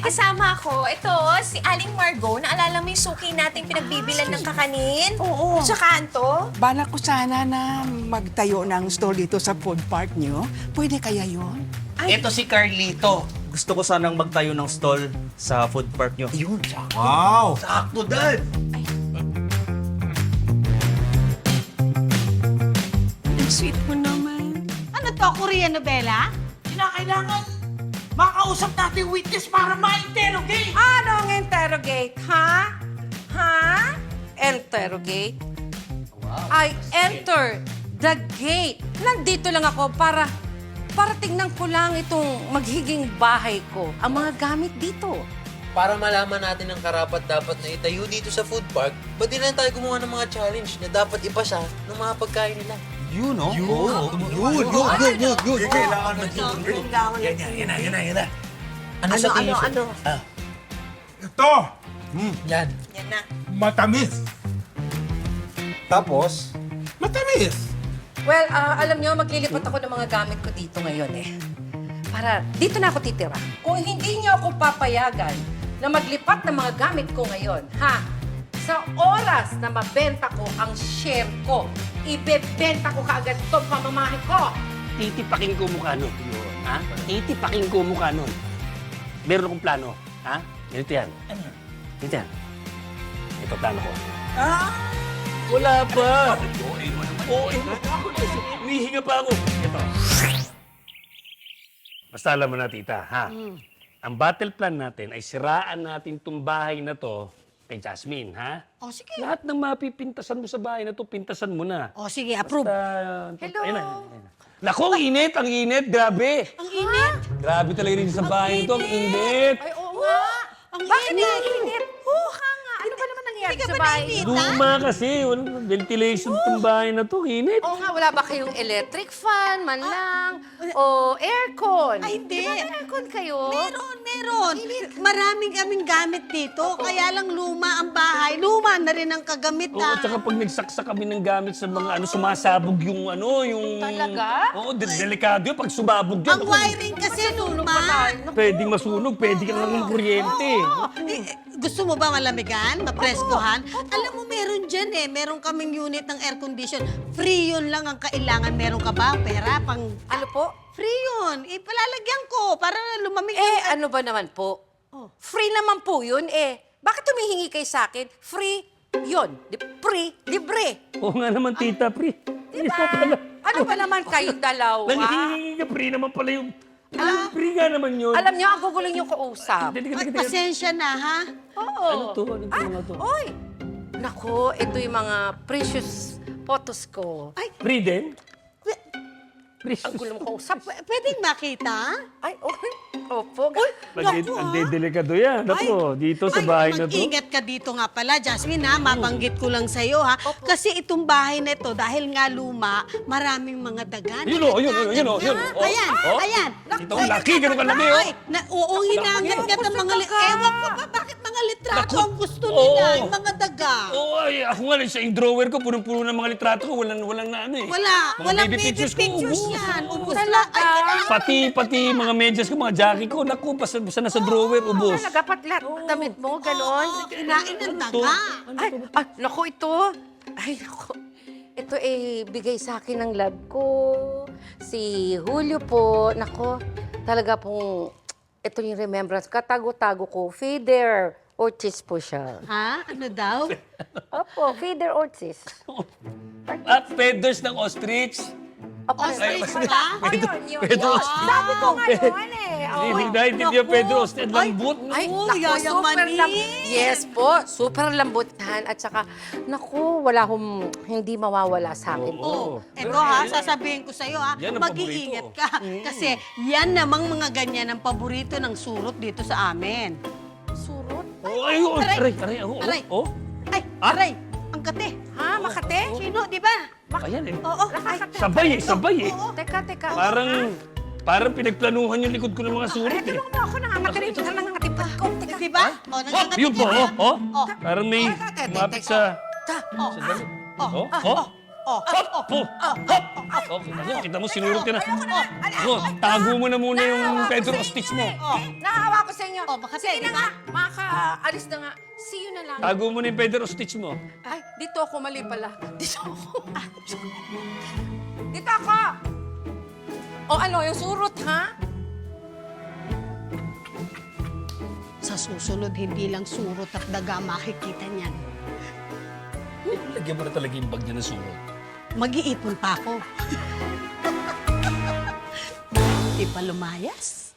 kasama ako. Ito, si Aling Margot. Naalala mo yung suki natin pinagbibilan ng kakanin? Oo. Sa kanto? Bala ko sana na magtayo ng stall dito sa food park niyo. Pwede kaya yon? Ito si Carlito. Gusto ko sanang magtayo ng stall sa food park nyo. Yun, Wow! sakto, Dad! Ang sweet mo naman. Ano to, Korean novela? Kinakailangan makausap natin witness para ma-interrogate. Anong interrogate, ha? Ha? Interrogate? I enter the gate. Nandito lang ako para tingnan ko lang itong maghiging bahay ko. Ang mga gamit dito. Para malaman natin ang karapat-dapat na itayo dito sa food park, ba't di lang tayo gumawa ng mga challenge na dapat ipasa ng mga pagkain nila? Yun, no? Yun. Kailangan mag-yun. Yan na. Ano sa tingin mo? Ito, Yan. Yan na. matamis. Tapos? Matamis. Well, alam nyo, maglilipat ako ng mga gamit ko dito ngayon eh. Para dito na ako titira. Kung hindi nyo ako papayagan na maglipat ng mga gamit ko ngayon, ha? Sa oras na mabenta ko ang share ko, ibebenta ko kaagad itong pamamahay ko. Titipakin ko mukha nun. Ha? Titipakin ko mukha nun. Meron akong plano. Ha? Ganito yan. Ganito yan. Ito plano ko. Wala pa. Oo, humihinga pa ako. Ito. Basta alam mo na, tita, ha? Ang battle plan natin ay siraan natin itong bahay na to kay Jasmine, ha? O, sige. Lahat ng mapipintasan mo sa bahay na to, pintasan mo na. O, sige, approve. Hello? Ayun na. Naku, ang init, grabe. Ang init. Grabe talaga rin sa bahay nito, ang init. Ay, oo nga. Bakit naiinit? Oo nga nga. Ano ba naman nangyari sa bahay? Luma kasi, walang ventilation itong bahay na to, init. Oo nga, wala ba kayong electric fan, man lang, o aircon? Ay, hindi. Di ba may aircon kayo? Meron. Maraming kaming gamit dito. Kaya lang luma ang bahay. Luma na rin ang Oo, kagamitan. at saka pag nagsaksak kami ng gamit sa mga sumasabog yung yung... Talaga? Oo, delikado yun pag sumabog yun. Ang wiring kasi luma. Pwedeng masunog, pwede kang ng kuryente. Gusto mo ba malamigan? Mapreskohan? Alam mo, meron dyan eh. Meron kaming unit ng air condition. Free yun lang ang kailangan. Meron ka ba pera pang... Ano po? Free yun. Ipalalagyan ko para lumamig Ano ba naman po? Oh. Free naman po yun eh. Bakit humihingi kayo sa akin? Free yun. Free, libre. Oo nga naman, tita, pre. Diba? Ano ba naman kayong dalawa? Nanghihingi ka, pre naman pala yung... Free nga naman yun. Alam niyo, ang gugulo niyo kausap. Ay, pasensya na, ha? Oo. Ano to? Ano to? Ano to? Oy! Nako, ito yung mga precious photos ko. Ay, Free din? Ang gulo mo kausap. pwedeng makita? Ay, opo. Ang delikado yan. Ako, dito sa bahay na to. Mag-ingat ka dito nga pala, Jasmine, ha? Mabanggit ko lang sa'yo, ha? Kasi itong bahay na ito, dahil nga luma, maraming mga daga. Yun o, yun o. Ayan, ayan. Ito, ang laki, ganun kalaki, oh. Ay, oo, hinangat ng mga ewan ko ba, bakit mga litrato Naku, ang gusto nila, oo. yung mga daga? Oo, ay, ako nga, sa drawer ko, punong-puno ng mga litrato ko, walang na ano eh. Walang baby pictures ko, ubos. yan. Ubus lang. Pati mga medyas ko, mga jacket ko, naku, basta na sa drawer, ubos. Talaga, lahat damit mo, ganon. Kinain ng daga. Ay, naku, ito. Ay, naku. Ito bigay sa akin ng love ko. Si Julio po. Naku, talaga pong, ito yung remembrance. Katago-tago ko. Feeder Ortiz po siya. Ha? Ano daw? Opo, Feeder Ortiz. Feathers ng ostrich. Ostrich ba? Yun. Pedro Sabi ko ngayon Hindi yung Pedro Ostrich. Lambot. Ay, Oo, naku, super yayamanin. Yes po, super lambutan. At saka, naku, wala hindi mawawala sa akin. Oh, eto ha, sasabihin ko sa'yo ha, Yan ang mag-iingat paborito. ka. Kasi yan namang mga ganyan ang paborito ng surot dito sa amin. Surot? Oh, ay, aray, Aray. oh. Ay, aray, ang kate. Ha, Makate? Sino, di ba? Ayan eh. Oo. Sabay eh. Teka. Parang pinagplanuhan yung likod ko ng mga surat eh. Ano mo ako nangangatipat ko? Teka. Di ba? Oh, O, nangangatik yun po, ka. oh. Parang may Teka. mapit sa... Oh, sa damit. oh, Oh. Kita mo, sinurot ka na. Oh, tago mo na muna yung Pedro Stitch mo. Nahawa ko sa inyo. baka Sige pwede na nga. Makakaalis na nga. See you na lang. Tago mo na yung Pedro Stitch mo. Ay, dito ako mali pala. Dito ako. Dito ako! O ano, yung surot, ha? Sa susunod, hindi lang surot at daga makikita niyan. Lagyan mo na talaga yung bag niya ng surot. Mag-iipon pa ako. Di pa lumayas.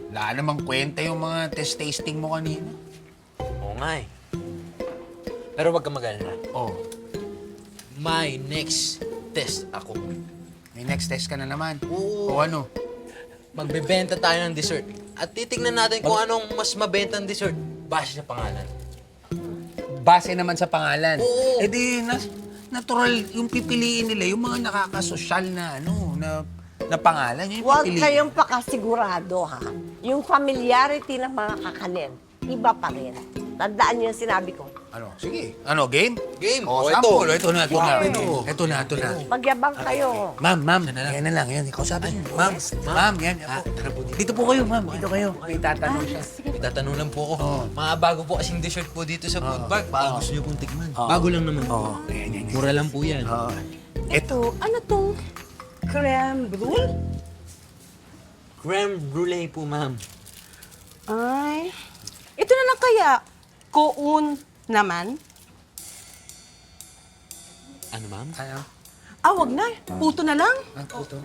Wala namang kwenta yung mga test tasting mo kanina. Oo nga eh. Pero wag ka mag-alala. Oh, My next test ako. may next test ka na naman. Oo. O ano? Magbebenta tayo ng dessert. At titignan natin kung anong mas mabenta ng dessert base sa pangalan. Base naman sa pangalan. Oo. Eh di, natural yung pipiliin nila, yung mga nakakasosyal na na pangalan. Yung Huwag pipiliin. kayong pakasigurado, ha? Yung familiarity ng mga kakanin, iba pa rin. Tandaan niyo yung sinabi ko. Ano? Sige. Ano, game? Game. Oh, O, sample. Ito na. Wow. Ito na. Magyabang kayo. Ma'am, yan na lang. Yan, ikaw sabi. Ma'am, yan. Dito po kayo, ma'am. Dito kayo. May tatanong siya. May tatanong lang po ako. Oo. Mga bago po kasing dessert po dito sa food park. Baka gusto niyo pong tikman. Bago lang naman po. Oo. Yan. Mura lang po yan. Oo. Ito, ano tong creme brulee? Creme brulee po, ma'am. Ay, ito na lang kaya. Koon naman. Ano, ma'am? Ano? Ah, wag na. Puto na lang. Puto.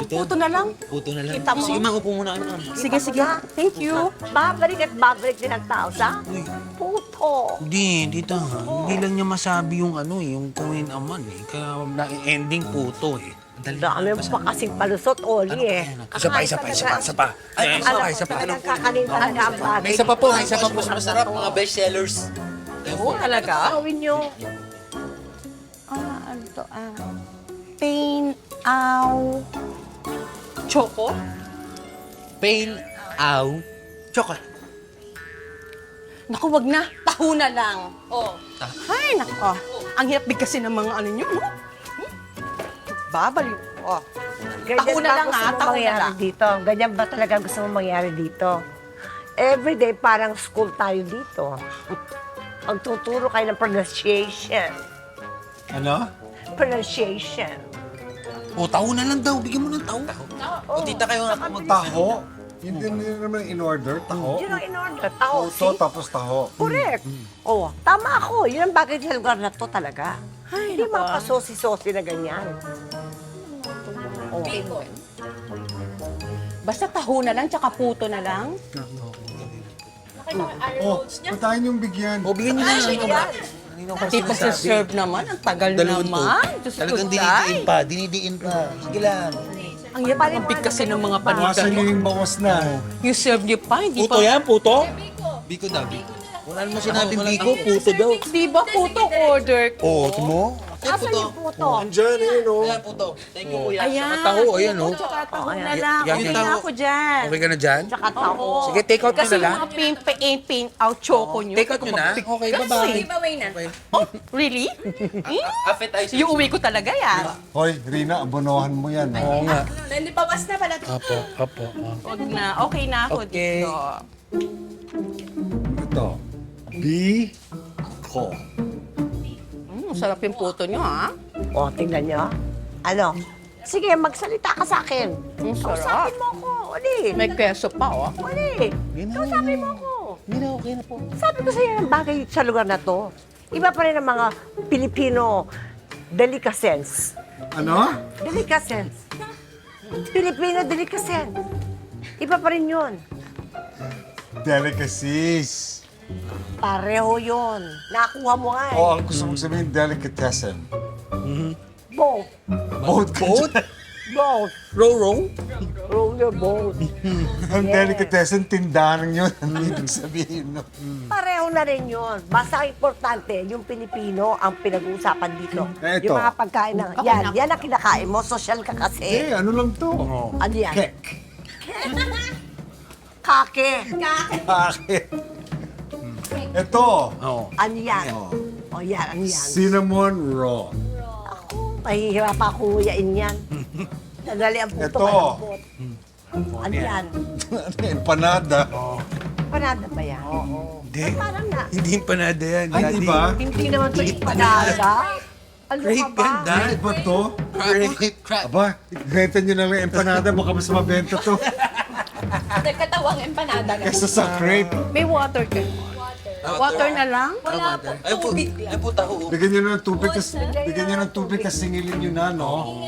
Puto na lang. Puto na lang. Kita mo? Sige, ma'am. Upo muna kayo, ma'am. Sige, sige. Thank you. Babalik at babalik din ang tao sa puto. Hindi, tita. Hindi lang niya masabi yung yung kuhin aman eh. Kaya na-ending puto eh. Dami mo pa kasing palusot, Oli eh. Isa pa. Ay, isa pa. Talagang kakanin talaga ang bagay. May isa pa po. Mas masarap, mga best sellers. Oo, talaga. Gawin niyo. Ano to? Pain, ow. Choco? Pain, ow, chocolate. Naku, wag na. Taho na lang. Oh. Ay, naku. Ang hirap bigkasin ng mga ano nyo, no? Babaliw. Oh. Taho na lang, ha? Taho na lang. Dito. Ganyan ba talaga gusto mo mangyari dito? Everyday parang school tayo dito. Magtuturo kayo ng pronunciation. Ano? Pronunciation. O, taho na lang daw. Bigyan mo ng taho. O, tita kayo nga po Taho? Hindi naman in order, taho. Yun ang in-order. Tao, Puto tapos taho. correct. Oh, tama ako. Yun ang bagay sa lugar na to talaga. Hindi mga pasosi-sosi na ganyan. Oh. Basta taho na lang, tsaka puto na lang. Oh, patayin yung bigyan. O, bigyan niyo na. Di pa serve naman. Ang tagal naman. Diyos ko, Talagang Day. dinidiin pa. Sige lang. Ang hirap ang bigkasin ng mga Bawasan niyo panika. yung bawas na. You serve niyo pa, hindi Puto pa. yan, puto? Biko daw, Biko. Wala naman sinabing biko, puto daw. Di ba puto order ko? Oo, mo? Asan yung puto? Andyan, oh. Ayan, puto. Thank you, kuya. Ayan. taho, ayan, puto, oh. Tsaka taho na Yan, lang. yan, Okay yan. na ako dyan. Okay ka na dyan? Tsaka tao. Sige, take out Kasi nyo na lang. yung mga pain out choco nyo. Take out nyo na? Okay, bye-bye. Giveaway na. Oh, really? Appetizer. Yung uwi ko talaga yan. Hoy, Rina, abonohan mo yan. Oo nga. Nalipawas na pala. Apo. Huwag na. Okay na ako Okay. dito. Ito. Biko. Sarap yung puto nyo, ha? O, tingnan niyo. Ano? Sige, magsalita ka sa akin. Ang sarap. Kausapin mo ako. Uli. May keso pa, oh. Uli. Kausapin mo ako. Hindi na, okay na po. Sabi ko sa'yo ng bagay sa lugar na to. Iba pa rin ang mga Pilipino delicacies. Ano? Delicacies. Filipino delicacy. Iba pa rin yun. Delicacies. Pareho yun. Nakuha mo nga eh. O, ang gusto mong sabihin, delicatessen. Both. Both? Both? Both. Row? Roll your boat. Ang Yes. delicatessen, tindahan yun. Ang ibig sabihin, no? Pareho na rin yun. Basta ang importante, yung Pilipino ang pinag-uusapan dito. Eto. Yung mga pagkain na, yan ang kinakain mo. Social ka kasi. Ano lang to? Ano yan? Kek. Kake. Bakit? Ito, Ano yan? O yan, ano yan? cinnamon roll. Mahihirap ako nguyain yan. Nadali ang puto Ito. malambot. Ano yan? Empanada. Panada ba yan? Hindi. Parang na. Hindi empanada yan. Ay, di ba? Hindi naman ito panada. Ano ka Grape ba? yan, Dad. Ano ba to? Aba, benta nyo na lang yung empanada. Baka mas mabenta to. Nagkatawang empanada na. Kesa sa crepe. May water ka. Water na lang? Wala po. Tubig lang. Ay po, taho. Bigyan nyo ng tubig, bigyan nyo ng tubig, tas singilin nyo na, no?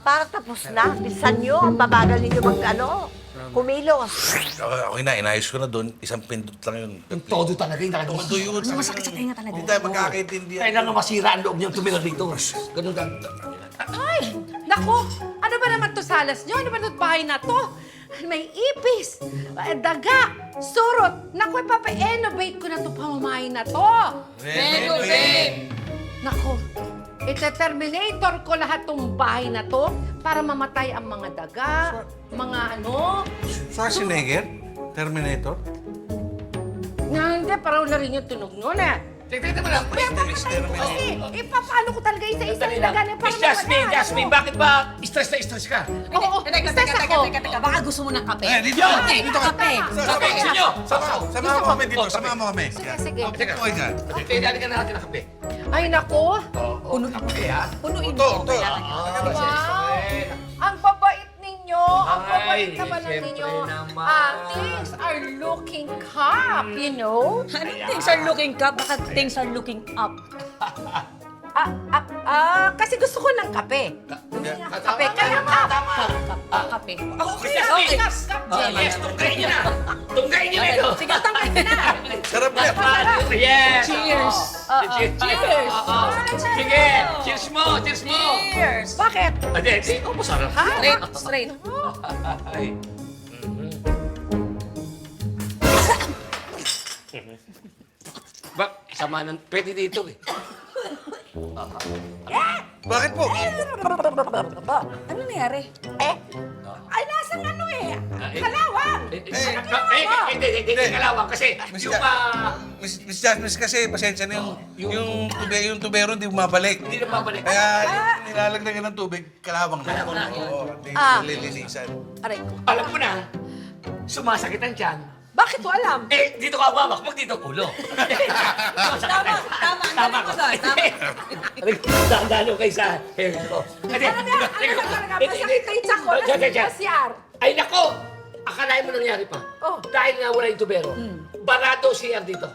Para tapos na. Bisan nyo. Ang babagal ninyo kumilos. Okay na, inayos ko na doon. Isang pindot lang yun. Yung todo talaga yung nakikita. Todo yun. Masakit sa tenga talaga. Hindi tayo magkakaintindihan. Kailangan masira ang loob niyang tumira rito. Ganun ka. Ay, naku, ano ba naman to salas nyo? Ano ba ito bahay na to? May ipis, daga, surot. Naku, ipapa-innovate ko na to pamamahay na to. Renovate! Naku, ite-terminator ko lahat tong bahay na to para mamatay ang mga daga, mga ano. Schwarzenegger? Terminator? Na hindi, parang na rin yung tunog nun eh. Tignan mo lang. Kasi, paano ko talaga isa-isa nilagay para Jasmine, bakit ba stress na stress ka? Oo, stress ako. Teka, baka gusto mo ng kape? Dito! Dito kape. Kape, sinyo! Sama mo kami dito. Sama mo kami. Sige. Teka, Okay ka. dali ka na natin ng kape. Ay, naku. Puno ng kape, ha? Punuin Ito, mo. ito. Wow! Ang babait ninyo! Ang babait naman siyempre ninyo! naman. Things are looking up, you know? Anong things are looking up? Baka things are looking up. Kasi gusto ko ng kape. Kape, kaya up. Kape. Okay, Yes, tungkain niyo na! Tungkain niyo na ito! Sige, tangkay na. Sarap yan. Yes! Cheers. Cheers! Sige! Cheers mo! Cheers mo! Cheers. Bakit? Ade, oh, masarap. Ha? Straight. Ay. Sama ng pwede dito eh. Bakit po? Ano nangyari? Ay, nasang ano eh? Kalawang. Hindi kalawang kasi yung Miss Jasmine kasi, pasensya na yung tubero hindi bumabalik. hindi na mabalik. Kaya nilalagdagan ng tubig, kalawang na. Oo, hindi nililinisan. Aray ko. Alam mo na, sumasakit ang tiyan. Bakit mo alam? Dito ka hawak, pag dito ulo. Tama ko. Dalo kayo sa hair ko. Ano talaga? Masakit na yung tiyak ko. Nasyar. Ay nako! Akalain mo nangyari pa. Oh. Dahil nga wala yung tubero. Barado CR dito.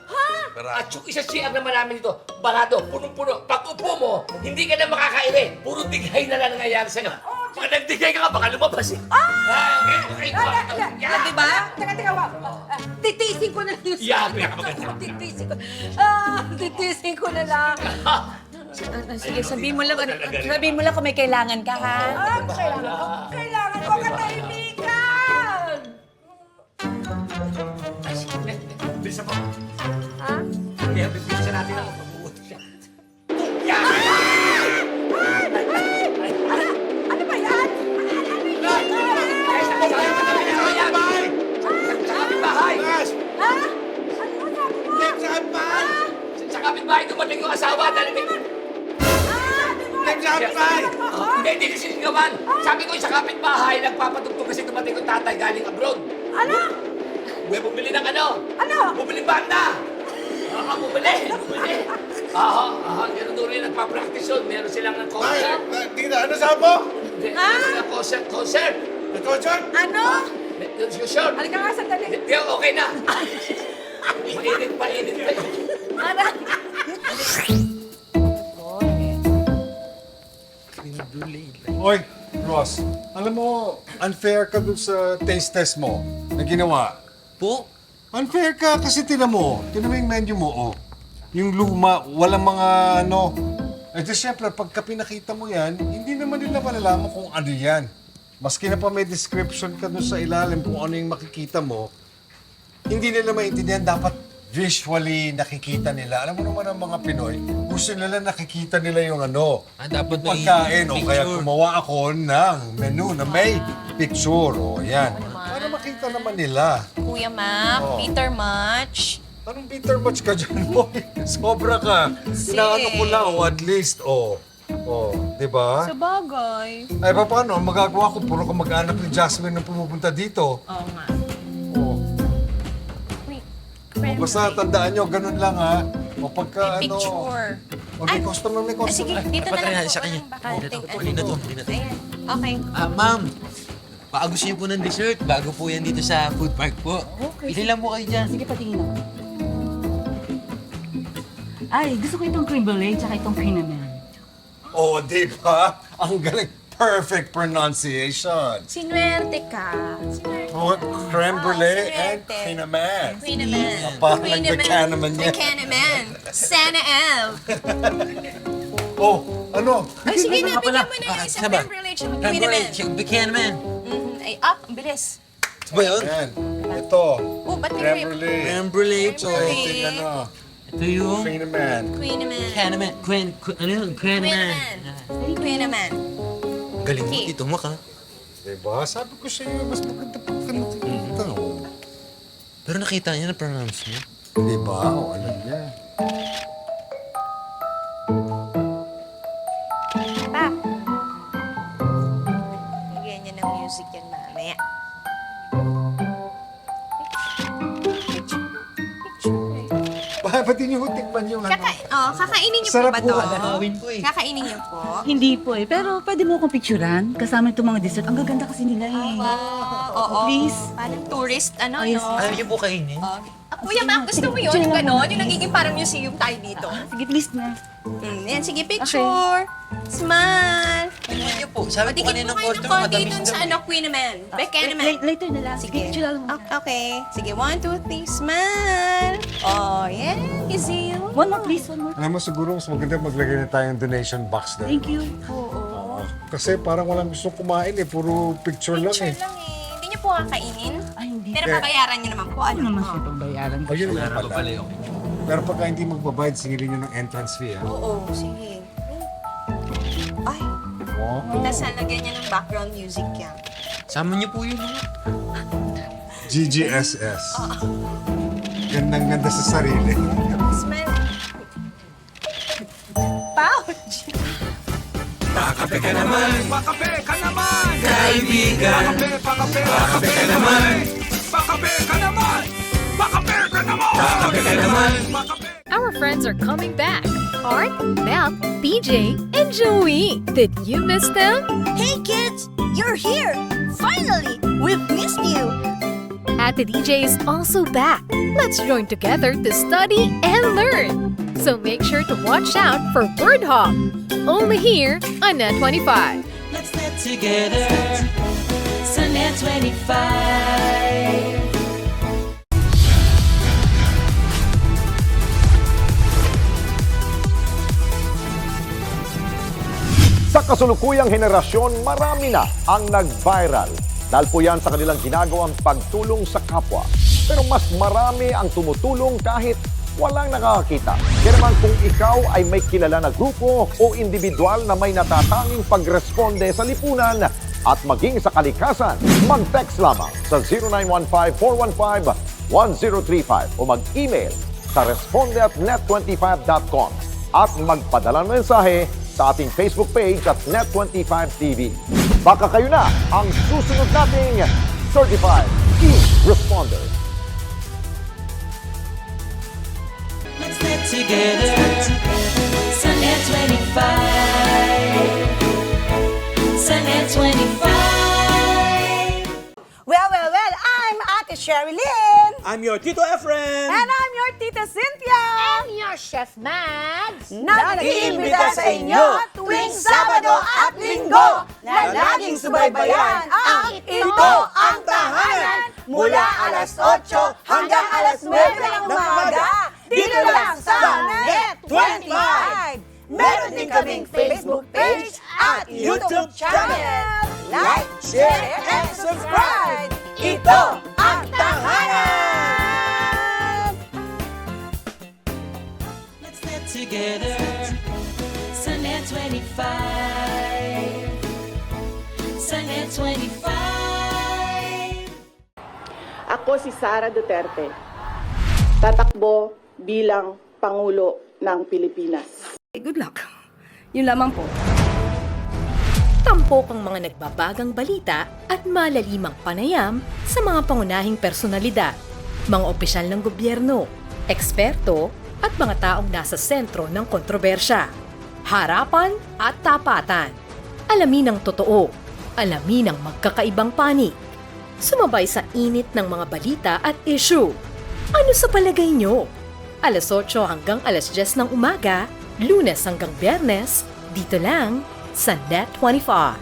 At yung isa CR naman namin dito, barado, punong-puno. Pag upo mo, hindi ka na makakaire. Puro dighay na lang nangyayari sa'yo. Pag nagdigay ka baka lumabas eh. Di ba? Teka, wag. Titiisin ko na lang yung Yabi ka maganda. Titiisin ko na lang. Sige, sabihin mo lang kung may kailangan ka, ha? Kailangan ko katahimikan! Bilisan mo. Ha? Kaya bilisan natin ang pag-uot siya. Ano ba yan? Sa kapitbahay! Ha? Ano sabi mo? Sa kapitbahay dumating yung asawa dahil may... Hindi sinigawan. Sabi ko sa kapitbahay, nagpapatugtog kasi dumating yung tatay galing abroad. Ano? May bumili ng ano? Ano? Bumili banda! Bumili! Ganun doon rin nagpa-practice yun. Meron silang concert. Tita, ano sabi mo? Concert! Concert! Ano? Concert! Halika nga, sandali. Hindi, okay na. Mainit pa yun. Oy, Ross. boss, alam mo, unfair ka dun sa taste test mo na ginawa. Po? Unfair ka kasi tinan mo yung menu mo, oh. Yung luma, walang mga ano. Eh di syempre, pagka pinakita mo yan, hindi naman nila malalaman kung ano yan. Maski na pa may description ka dun sa ilalim kung ano yung makikita mo, hindi nila maintindihan. Dapat visually nakikita nila. Alam mo naman ang mga Pinoy, gusto nila nakikita nila yung ano, dapat yung pagkain. O kaya gumawa ako ng menu na may picture. O yan. Para makita naman nila. Kuya Mac, Peter Much. Anong Peter Much ka dyan, boy? Sobra ka. Inaano ko lang, at least, di ba? Sa bagay. Ay, paano? Magagawa ko, puro ka mag-anak ni Jasmine na pumupunta dito. Oo nga. Basta tandaan nyo, ganun lang ha. O pagka May picture. may customer, Sige, dito na lang sa po. kanya. Bakante. Huli na to. Ayan. Okay. Ma'am, baka gusto niyo po ng dessert. Bago po yan dito sa food park po. Pili lang po kayo dyan. Sige, patingin ako. Ay, gusto ko itong creme brulee tsaka itong cinnamon. Oh, di ba? Ang galing. Perfect pronunciation. Sinuwerte ka. Oh, creme brulee and sinuwerte. cinnamon. Queenaman. Parang nagka-canaman niya. Queenaman. Sana L. Oh, ano? Ay, sige na, bigyan mo na yung isang creme brulee tsaka Queenaman. Buchanan. Ay, up. Ang bilis. Ito ba yun? Yan. Ito. Oh, ba't may Creme creme? brulee. Creme brulee po. Creme Ito yung ano. Ito yung... Cinnamon. Queenaman. Ano yun? Queenaman. Queenaman. Galing mo, Okay. Tito Mac, ha? Diba? Sabi ko sa iyo, mas maganda pa ka nakikita. Pero nakita niya na pronounce niya. Diba? O, alam niya. Pa. Bigyan niya ng music yan mamaya. Ba't hindi niyo tikman yung ano? Kakainin niyo Sarap po ba po, to? Gagawin po eh. Kakainin niyo po? Hindi po eh, pero pwede mo akong picturean kasama itong mga dessert. Ang gaganda kasi nila eh. Oo. Please. Parang tourist, ano, Ayos. no? Ayaw niyo po kainin? Kuya Mac, gusto mo yun? Yung gano'n? Yung nagiging parang museum tayo dito. Sige, please na. Yan, sige, picture. Smile. Tingnan niyo po. Sabi po Dikit kanina po ng kayo ng customer, konti matamis dun daw sa eh. ano, Queenaman. Beckenaman. Later na lang. Sige. Picture lang. Okay. Sige, 1, 2, 3, smile. Oh, yeah. Easy. One more, please. One more. Alam mo, siguro mas maganda maglagay na tayong donation box doon. Thank you. Oo. Kasi parang walang gustong kumain eh. Puro picture lang Picture eh. lang eh. Hindi niyo po kakainin. Ay, hindi. Pero babayaran niyo naman po. Ano Ano naman mo? siya pagbayaran? O, yun naman pala. Pero pagka hindi magbabayad, singilin nyo ng entrance fee, ah. Oo, sige. Ay, Wow. nasa lagyan niya ng background music yan. Sama niyo po yun, no? GGSS. Gandang-ganda sa sarili. Smile. Pouch. Pakape ka naman! Pakape ka naman! Kaibigan! Pakape ka naman! Pakape ka naman! Pakape ka naman! Pakape ka naman! Our friends are coming back. Art, Mel, BJ, and Joey. Did you miss them? Hey kids, you're here! Finally, we've missed you! Ate DJ is also back. Let's join together to study and learn. So make sure to watch out for Word Hop. Only here on Net 25. Let's net together. So Net 25. Sa kasulukuyang henerasyon, marami na ang nag-viral. Dahil po yan sa kanilang ginagawang pagtulong sa kapwa. Pero mas marami ang tumutulong kahit walang nakakakita. Kaya naman kung ikaw ay may kilala na grupo o individual na may natatanging pagresponde sa lipunan at maging sa kalikasan, mag-text lamang sa 0915-415-1035 o mag-email sa responde@net25.com at magpadala ng mensahe sa ating Facebook page at Net25TV. Baka kayo na ang susunod nating Certified E-Responder. Let's net together. So Net 25. So Net 25. Well, I'm Ate Sherry Lynn. I'm your Tito Efren! And I'm your Tita Cynthia. And your Chef Mads. Na nag-iimbita sa inyo tuwing Sabado at Linggo na laging subaybayan ang Ito ang Tahanan mula alas 8 hanggang alas 9 ng umaga dito lang sa Net 25. Meron din kaming Facebook page at YouTube channel. Like, share, and subscribe. Ito ang Tahanan! Let's get together. Sunnet 25. Sunnet 25. Ako si Sara Duterte. Tatakbo bilang Pangulo ng Pilipinas. Good luck. Yun lamang po. Tampok ang mga nagbabagang balita at malalimang panayam sa mga pangunahing personalidad, mga opisyal ng gobyerno, eksperto at mga taong nasa sentro ng kontrobersya. Harapan at tapatan. Alamin ang totoo. Alamin ang magkakaibang panig. Sumabay sa init ng mga balita at issue. Ano sa palagay nyo? Alas 8 hanggang alas 10 ng umaga, Lunes hanggang Biyernes, dito lang sa Net 25.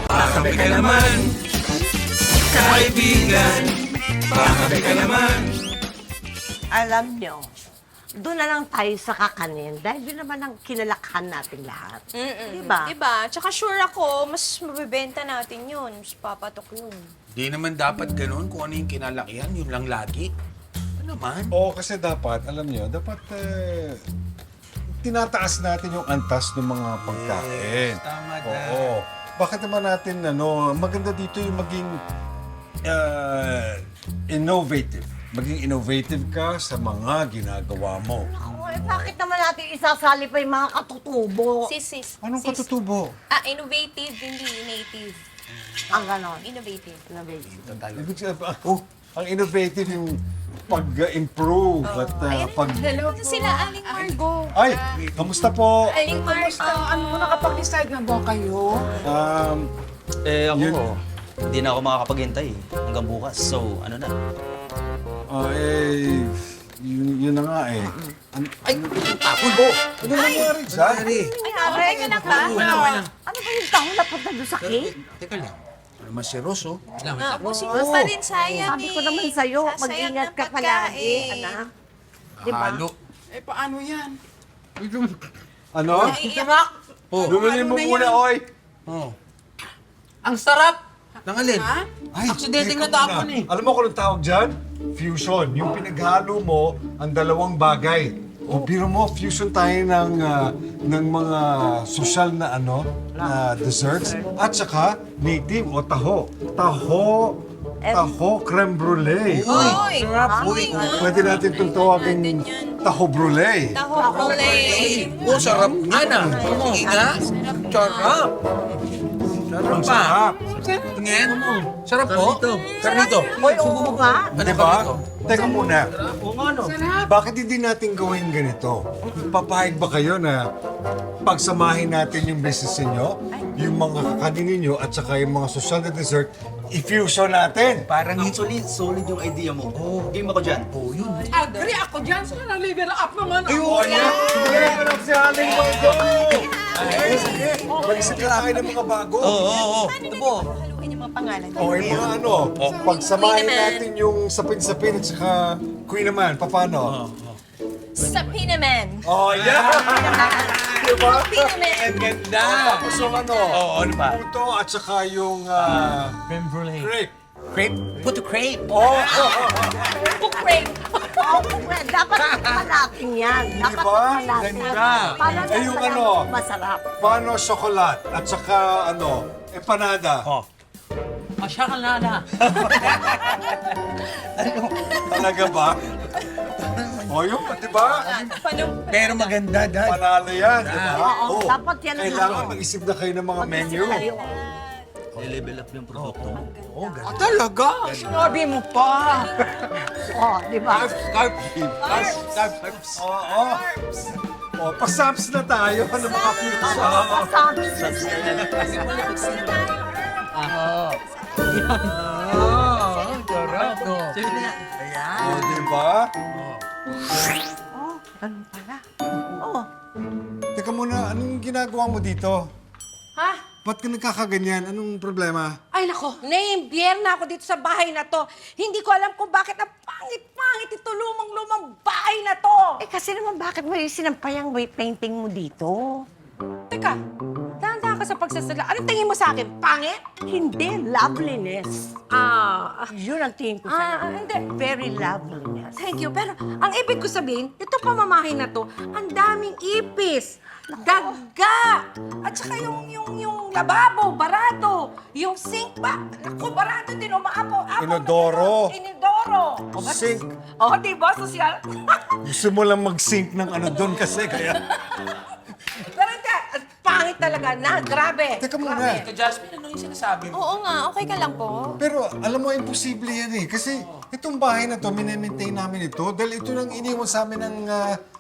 Pakape ka naman, kaibigan. Pakape ka naman. Alam nyo, doon na lang tayo sa kakanin dahil yun naman ang kinalakhan natin lahat. Diba? Diba? Tsaka sure ako, mas mabibenta natin yun. Mas papatok yun. Di naman dapat ganun kung ano yung kinalakihan, yun lang lagi. Ano naman? Oo, kasi dapat, alam nyo, dapat tinataas natin yung antas ng mga pagkain. Tama na. Oo. Bakit naman natin, maganda dito yung maging innovative. Maging innovative ka sa mga ginagawa mo. Bakit naman natin isasali pa yung mga katutubo? Sis. Anong katutubo? Innovative, hindi native. Ang ganon. Innovative. Ibig sabihin, ang innovative yung pag-improve at pag... Hello sila, Aling Margo. Ay, kamusta po? Aling Margo. Nakapag-decide na ba kayo? Ako, hindi na ako makakapaghintay hanggang bukas. So, ano na? Yun na nga eh. Ay, tapon po! Ano nangyari dyan? Okay ka na ba? Ano ba yung taong napunta doon sa cake? Teka lang. Ano mas seryoso? Pusin mo pa rin, sayang Sabi ko naman sa'yo, mag-ingat ka palagi, anak. Diba? Halo. Paano yan? Ano? Sarap! Bumili mo muna, oy! Ang sarap! Nangalin? Ay, Aksidente teka nga tapon muna. eh. Alam mo kung anong tawag dyan? Fusion. Yung pinaghalo mo ang dalawang bagay. O biro mo, fusion tayo ng mga social na na desserts at saka native o taho. Taho creme brulee. Uy! Sarap. Pwede natin itong tawagin taho brulee. Taho brulee. Oh, sarap nga na. Inga. Sarap. Sarap pa. Tingin. Sarap po. Carnito. Oo nga. Ano Diba? ba? Teka muna. Bakit hindi natin gawin ganito? Papayag ba kayo na pagsamahin natin yung business niyo, yung mga kakanin ninyo at saka yung mga social na dessert, i-fusion natin? Parang Solid yung idea mo. Game ako dyan. yun. Agree ako dyan. Sana level up naman. Ayun! Si Aling Margo! Mag-isip ka tayo ng mga bago. Ito po. Haluin yung mga pangalan. O, yung mga pagsamahin natin yung sapin-sapin at saka queen naman, paano? Sapinaman. Oh, yeah! Diba? Sapinaman. Ang ganda. Tapos yung ano pa? puto at saka yung Creme brulee. crepe. Crepe? Puto crepe. Pukring. Dapat naman natin yan. Dapat Diba? naman natin. Ganda. Para Eh, yung masarap. paano chocolate at saka empanada. Masya ka na. Talaga ba? O yun, di ba? Pero maganda, Dad. Panalo yan, di ba? Oo, dapat yan ang Kailangan mag-isip na kayo ng mga menu. I-level up yung produkto mo. Talaga? Sinabi mo pa. Oo, di ba? Carbs. Oo. O, pasaps na tayo. Ano mga future? Sarap. O, di ba? Ganun pala. Oo. Teka muna, anong ginagawa mo dito? Ba't ka nagkakaganyan? Anong problema? Ay nako, naimbyer na ako dito sa bahay na to. Hindi ko alam kung bakit ang pangit-pangit ito lumang-lumang bahay na to. Eh kasi naman bakit mo sinampay ang weight painting mo dito? Teka, dahan-dahan ka sa pagsasala. Anong tingin mo sa akin? Pangit? Hindi, loveliness. Yun ang tingin ko sa'yo. Hindi. Very loveliness. Thank you. Pero ang ibig ko sabihin, ito pamamahay na to, ang daming ipis, daga, at saka yung lababo, barato, yung sink ba? Naku, barato din, umaapo. Inodoro. Inodoro. Sink. Oh, diba, sosyal? Gusto mo lang mag-sink ng ano doon kasi kaya... Pero pangit talaga na, grabe. Teka muna. Grabe. Jasmine, ano yung sinasabi mo? Oo nga, okay ka lang po. Pero alam mo, imposible yan eh. Kasi itong bahay na to, minimaintain namin ito dahil ito nang iniwan sa amin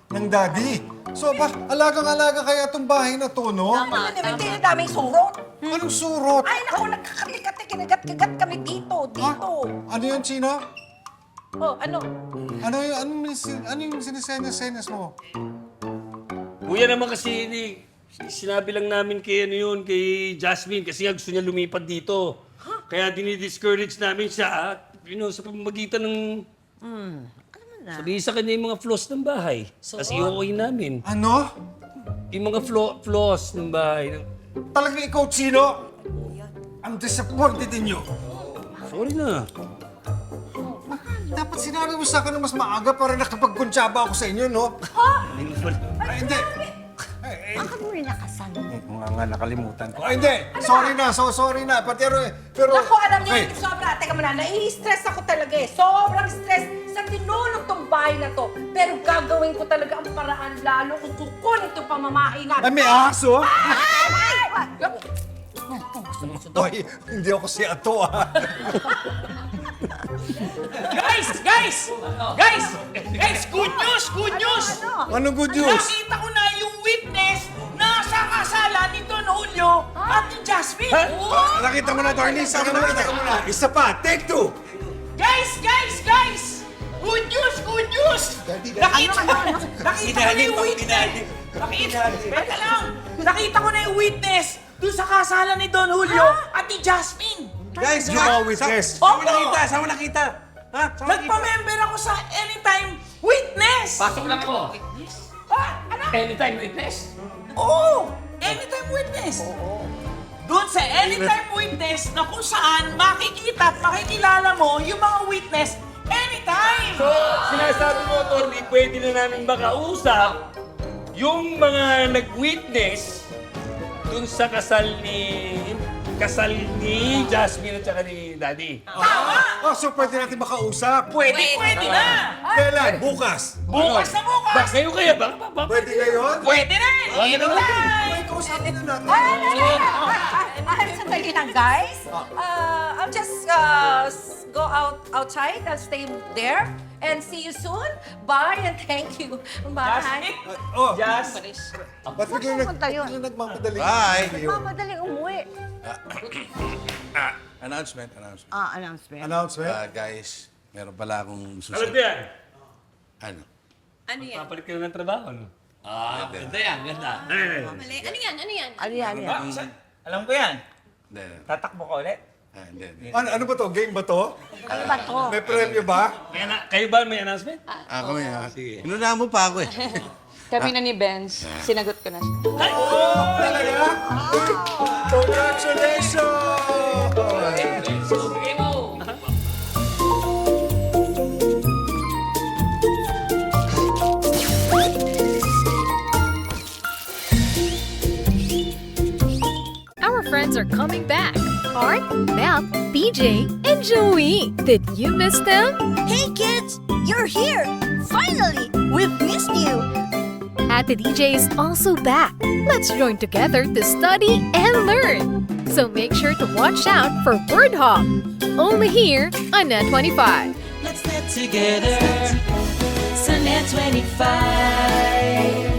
ng daddy. So, alagang-alaga kaya itong bahay na to, no? Tama. Hindi na daming surot. Anong surot? Ay, naku, nagkakati-kati, kinagat-kagat kami dito. Ano yun, Chino? Oh, ano? Ano yung sinesenyas mo? Kuya naman kasi, sinabi lang namin kay kay Jasmine, kasi nga gusto niya lumipat dito. Kaya dinidiscourage namin siya, sa pamamagitan ng... Sabihin sa kanya yung mga flaws ng bahay. Kasi okay namin. Ano? Yung mga flaws ng bahay. Talagang ikaw, Chino? I'm disappointed in you. Sorry na. Dapat sinabi mo sa akin na mas maaga para nakapagkuntsaba ako sa inyo, no? Ay, hindi. Bakit mo rin nakasal? Nga nakalimutan ko. Ay, hindi. Sorry na. Pero... Naku, alam niyo, sobra. Teka muna, nai-stress ako talaga eh. Sobrang stress sa tinulong tong bahay na to. Pero gagawin ko talaga ang paraan lalo kung kukunin itong pamamahay natin. Ay, may aso? Ay! Hoy, hindi ako si Ato, ah. Guys! Good news! Anong good news? Nakita ko na yung witness na sa kasalan ni Don Julio at ni Jasmine. Nakita mo na, Darlene. Nakita mo na. Isa pa, take two. Guys! Good news! Nakita ko na yung witness. Nakita ko na yung witness doon sa kasalan ni Don Julio at ni Jasmine. Guys, yung mga witness. Saan mo nakita? Nagpa-member ako sa Anytime Witness! Pasok lang ko. Ano? Anytime witness? Oo! Anytime Witness! Doon sa Anytime Witness na kung saan makikita at makikilala mo yung mga witness anytime! So, sinasabi mo, Tony, pwede na namin makausap yung mga nag-witness dun sa kasal ni Jasmine at saka ni Daddy. So pwede natin makausap? Pwede na! Kailan? Bukas? Bukas na bukas! Ngayon kaya ba? Pwede ngayon? Pwede na! Ay, kausapin na natin. Sandali lang, guys. I'll just go outside. I'll stay there. And see you soon. Bye and thank you. Bye. Ba't biglang nagmamadali? Bye! Madaling umuwi. Announcement. Announcement. Guys, meron pala akong Alam mo yan? Ano? Ano yan? Papalit ka na ng trabaho, no? Ganda yan, ganda. Mali. Ano yan? Alam ko yan. Hindi. Tatakbo ka ulit. Hindi. Ano ba to? Game ba to? Ano ba to? May premyo ba? Kayo ba may announcement? Kami sige. Inunahan mo pa ako eh. Kami na ni Benz. Sinagot ko na siya. Talaga? Congratulations! Our friends are coming back. Art, Mel, BJ, and Joey. Did you miss them? Hey kids, you're here! Finally, we've missed you! Ate DJ is also back. Let's join together to study and learn. So make sure to watch out for Word Hop. Only here on Net 25. Let's get together. Sunnet 25.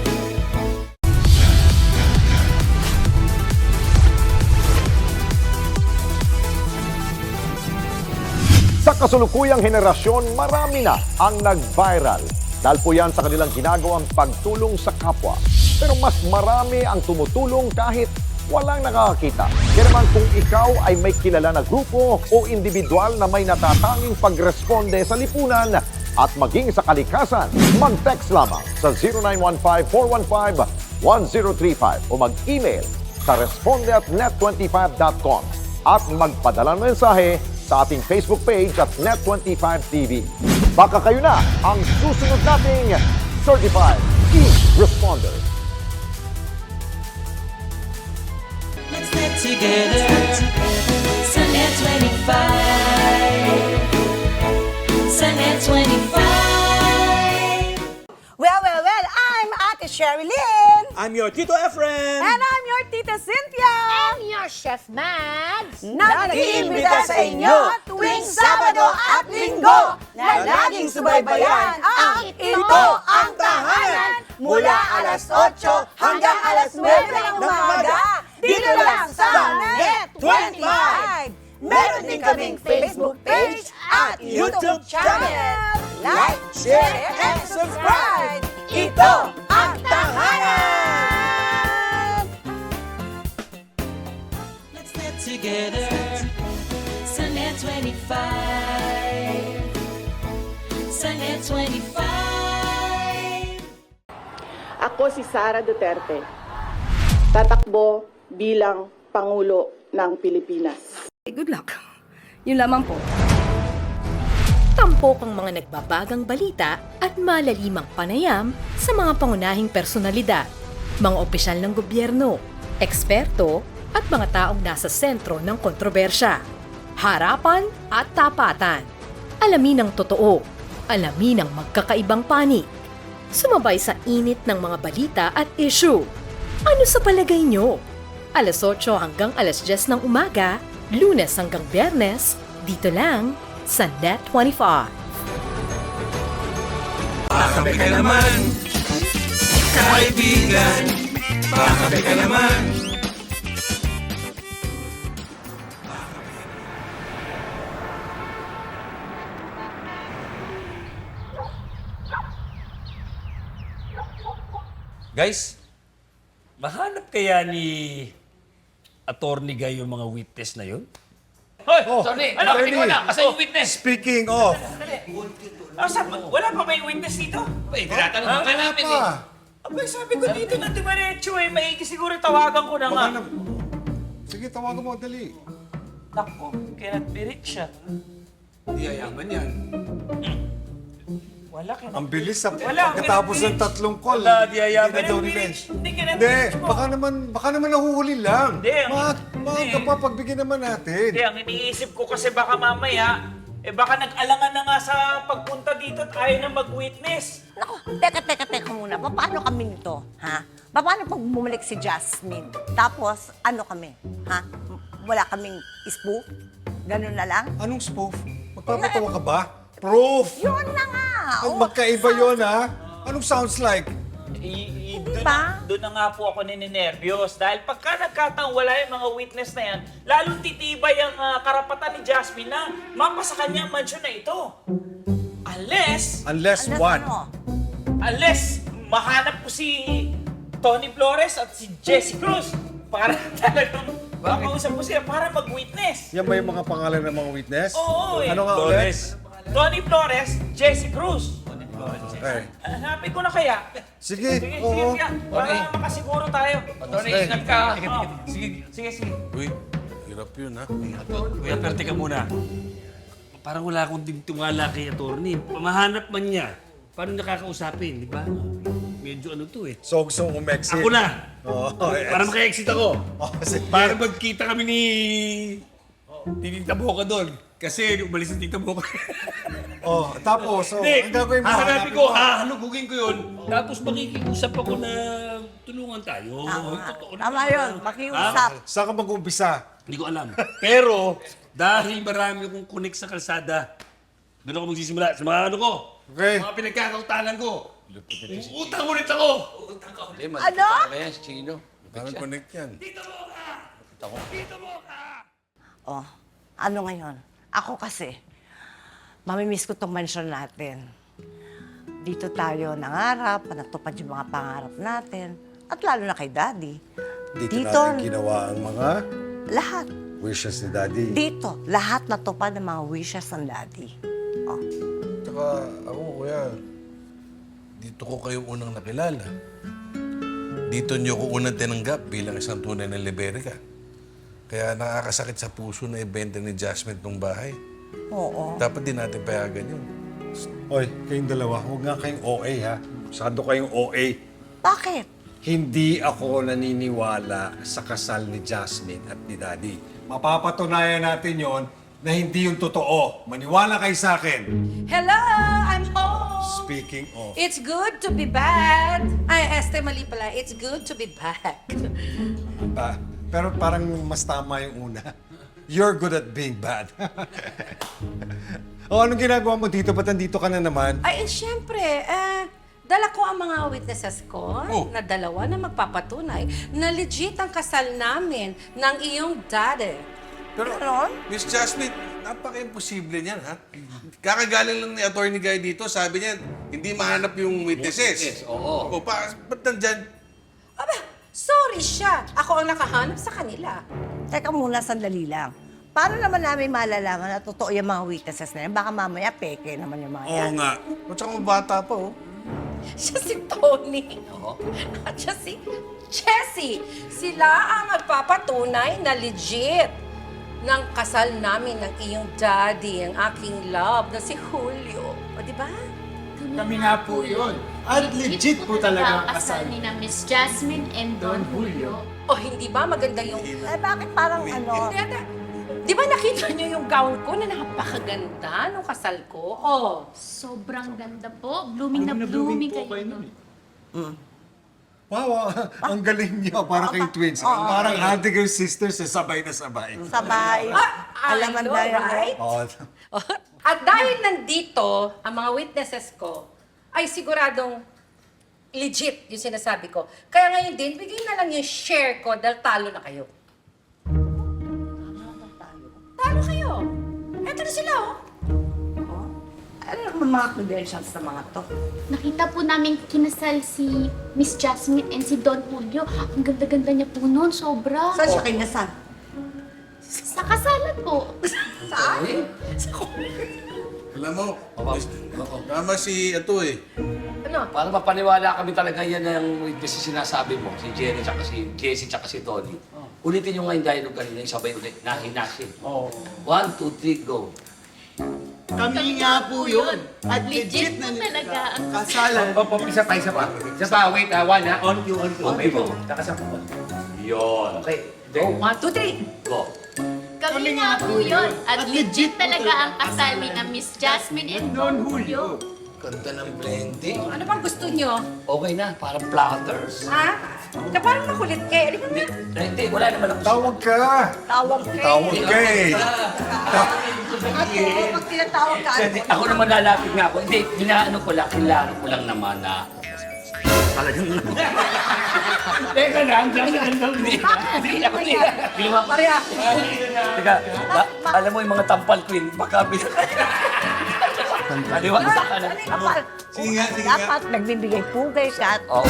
Sa kasulukuyang henerasyon, marami na ang nag-viral. Dahil po yan sa kanilang ginagawang pagtulong sa kapwa. Pero mas marami ang tumutulong kahit walang nakakakita. Kaya naman kung ikaw ay may kilala na grupo o individual na may natatanging pagresponde sa lipunan at maging sa kalikasan, mag-text lamang sa 0915-415-1035 o mag-email sa responde@net25.com at magpadala ng mensahe sa ating Facebook page at Net25TV. Baka kayo na ang susunod nating Certified E-Responder. Let's get together. Sunnet 25. Sunnet 25. Well, I'm Ate Sherilyn. I'm your Tito Efren. And I'm your Tita Cynthia. And your Chef Mads. Nag-iimbita sa inyo tuwing Sabado at Linggo na laging subaybayan ang Ito ang Tahanan mula alas 8 hanggang alas 9 ng umaga dito lang sa Net25. Meron din kaming Facebook page at YouTube channel. Like, share, and subscribe. Ito ang Tahanan! Let's get together. Sunnet 25. Sunnet 25. Ako si Sara Duterte. Tatakbo bilang Pangulo ng Pilipinas. Good luck. Yun lamang po. Tampok ang mga nagbabagang balita at malalimang panayam sa mga pangunahing personalidad, mga opisyal ng gobyerno, eksperto at mga taong nasa sentro ng kontrobersya. Harapan at tapatan. Alamin ang totoo. Alamin ang magkakaibang panig. Sumabay sa init ng mga balita at issue. Ano sa palagay nyo? Alas 8 hanggang alas 10 ng umaga, Lunes hanggang Biyernes, dito lang sa Net25. Pakape ka naman, kaibigan. Pakape ka naman. Guys, mahanap kaya ni Attorney Guy yung mga witness na yun? Hoy, Tony, ano? Tingnan mo na. Asan yung witness? Speaking of, Wala pa ba yung witness dito? Eh, tinatanong ka namin eh. Abay, sabi ko dito na dimaretso eh. Maigi siguro tawagan ko na nga. sige, tawagan mo, dali. Naku, cannot be rich siya. Hindi yayaman yan. Wala ka na. Ang bilis sa Wala, pagkatapos ng tatlong call. Wala, di ayaman. Hindi na daw nila. Hindi ka na Hindi, rich mo. baka naman nahuhuli lang. Hindi, Maaga pa, pagbigyan naman natin. Hindi, ang iniisip ko kasi baka mamaya, baka nag-alangan na nga sa pagpunta dito at ayaw na mag-witness. Naku, teka muna. Paano kami nito? Ha? Paano pag bumalik si Jasmine? Tapos, ano kami? Ha? Wala kaming spoof? Ganun na lang? Anong spoof? Magpapatawa ka ba? Proof! Yun na nga! Magkaiba yun, ha? Anong sounds like? Doon na nga po ako nininervyos. Dahil pagka nagkataong wala yung mga witness na yan, lalong titibay ang karapatan ni Jasmine na mapasa kanya ang mansyon na ito. Unless what? Unless mahanap ko si Tony Flores at si Jessie Cruz para talagang makausap ko sila para mag-witness. Yan ba yung mga pangalan ng mga witness? Oo eh. Ano nga ulit? Tony Flores, Jessie Cruz. Okay. Hanapin ko na kaya. Sige, Sige, oo. para makasiguro tayo. Tony, ingat ka. Sige. Uy, hirap yun ha. Kuya, pero teka muna. Parang wala akong tingala kay Attorney. Pamahanap man niya. Paano nakakausapin, di ba? Medyo ano to eh. So, gusto mong umexit? Ako na! yes. Para maka-exit ako. Sige. Para magkita kami ni Tita Boca doon. Kasi umalis ang Tita Boca. Tapos, Hindi, ang gagawin mo, hahanapin ko, hahanugugin ko yun. Tapos makikiusap ako na tulungan tayo. Tama yun, makiusap. Saan ka mag-umpisa? Hindi ko alam. Pero, dahil marami akong connect sa kalsada, doon ako magsisimula sa mga ano ko. Okay. Mga pinagkakautangan ko. Utang ulit ako! Ano? Kaya si Chino. Parang connect yan. Tita Boca! Tita Boca! Oh, ano ngayon? Ako kasi, mamimiss ko tong mansyon natin. Dito tayo nangarap, natupad yung mga pangarap natin. At lalo na kay Daddy. Dito Dito. natin ginawa ang mga Lahat. wishes ni Daddy. Dito, lahat natupad ng mga wishes ng daddy. Oh. Tsaka ako, kuya, dito ko kayo unang nakilala. Dito niyo ko unang tinanggap bilang isang tunay na Liberica. Kaya nakakasakit sa puso na ibenta ni Jasmine tong bahay. Oo. Dapat din natin payagan yun. Oy, kayong dalawa, huwag nga kayong OA ha. Masyado kayong OA. Bakit? Hindi ako naniniwala sa kasal ni Jasmine at ni Daddy. Mapapatunayan natin yon na hindi yung totoo. Maniwala kayo sa akin. Hello! I'm home! Speaking of... It's good to be back. Ay, Este, mali pala. It's good to be back. Pero parang mas tama yung una. You're good at being bad. O, anong ginagawa mo dito? Ba't nandito ka na naman? Ay, syempre, dala ko ang mga witnesses ko na dalawa na magpapatunay na legit ang kasal namin ng iyong daddy. Pero, Miss Jasmine, napaka-imposible niyan, ha? Kakagaling lang ni Attorney Guy dito, sabi niya, hindi mahanap yung witnesses. Yes, oo. O, ba't nandyan? Aba, sorry siya. Ako ang nakahanap sa kanila. Teka muna, sandali lang. Paano naman namin malalaman na totoo yung mga witnesses na yan? Baka mamaya peke naman yung mga yan. nga. At saka bata pa, oh. Siya si Tony. At siya si Jessie. Sila ang magpapatunay na legit ng kasal namin ng iyong daddy, ang aking love, na si Julio. O, di ba? Kami nga po yun. At legit po talaga ang kasal ni na Miss Jasmine and Don Julio. O, hindi ba maganda yung... Eh, bakit parang ano? Di ba nakita niyo yung gown ko na napakaganda nung kasal ko? Oh. Sobrang ganda po. Blooming na blooming kayo. Wow, ang galing niyo. Parang kayong twins. Parang ate kayong sisters, sabay na sabay. Sabay. Alaman I know, na yun. right? At dahil nandito ang mga witnesses ko, ay siguradong legit yung sinasabi ko. Kaya ngayon din, bigay na lang yung share ko dahil talo na kayo. Talo kayo. Eto na sila, oh. Ano naman mga credentials ng mga to? Nakita po namin kinasal si Miss Jasmine and si Don Julio. Ang ganda-ganda niya po noon, sobra. Saan siya kinasal? Sa kasalan po. Saan? Alam mo, tama si Ato eh. Ano? Para mapaniwala kami talaga yan ng witness sinasabi mo, si Jenny, tsaka si Jessie, tsaka si Tony. Ulitin nyo nga yung dialogue kanina, yung sabay ulit, nahin-nahin. 1, 2, 3, go. Kami nga po yun. At legit na talaga ang kasalan. Isa pa, isa pa. Isa pa, wait, one ha. On cue, on cue. Okay, go. Tsaka sa po. Yun. Okay. Go. 1, 2, 3. Go. Kami nga po yun. At legit talaga ang kasal ni na Miss Jasmine and Don Julio. Ganda ng blending. Ano bang gusto nyo? Okay na, parang platters. Ha? Na parang makulit kayo. Halika na. Hindi, wala naman ako. Tawag ka! Tawag ka. Tawag ka eh! Ako, pag tinatawag ka, Hindi, ako naman lalapit nga ako. Hindi, hinaano ko lang, kilala ko lang naman na talagang... Teka na, hindi ako niya. Hindi mo pareha. Teka, alam mo yung mga tampal queen, baka kaliwa sa kanan. Sige nga. dapat nagbibigay pugay ka at Oo.